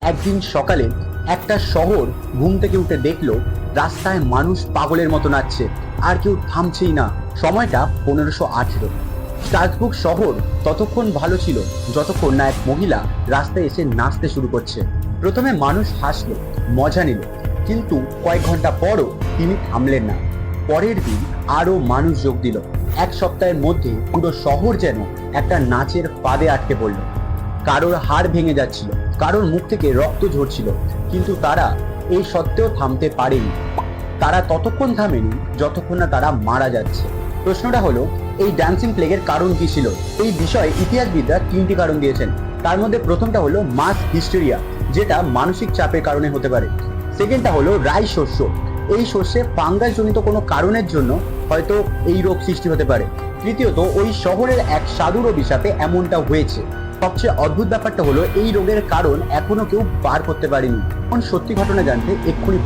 একদিন সকালে একটা শহর ঘুম থেকে উঠে দেখলো রাস্তায় মানুষ পাগলের মতো নাচছে, আর কেউ থামছেই না। সময়টা 1518। স্ট্রাসবুর্গ শহর ততক্ষণ ভালো ছিল যতক্ষণ না এক মহিলা রাস্তায় এসে নাচতে শুরু করছে। প্রথমে মানুষ হাসলো, মজা নিল, কিন্তু কয়েক ঘন্টা পরও তিনি থামলেন না। পরের দিন আরো মানুষ যোগ দিল। এক সপ্তাহের মধ্যে পুরো শহর যেন একটা নাচের ফাঁদে আটকে পড়ল। কারোর হাড় ভেঙে যাচ্ছিল, কারোর মুখ থেকে রক্ত ঝরছিল, কিন্তু তারা এই সত্ত্বেও থামতে পারেনি। তারা ততক্ষণ থামেনি যতক্ষণ না তারা মারা যাচ্ছে। প্রশ্নটা হলো, এই ড্যান্সিং প্লেগের কারণ কি ছিল? এই বিষয়ে ইতিহাসবিদরা 3টি কারণ দিয়েছেন। তার মধ্যে প্রথমটা হলো মাস হিস্টেরিয়া, যেটা মানসিক চাপের কারণে হতে পারে। সেকেন্ডটা হলো রাই শস্য। এই শস্যে ফাঙ্গাস জনিত কোনো কারণের জন্য হয়তো এই রোগ সৃষ্টি হতে পারে। তৃতীয়ত, ওই শহরের এক সাধুর অভিশাপে এমনটা হয়েছে। সবচেয়ে অদ্ভুত ব্যাপারটা হলো, এই রোগের কারণ এখনো কেউ বার করতে পারেনি। এখন সত্যি ঘটনা জানতে এক্ষুনি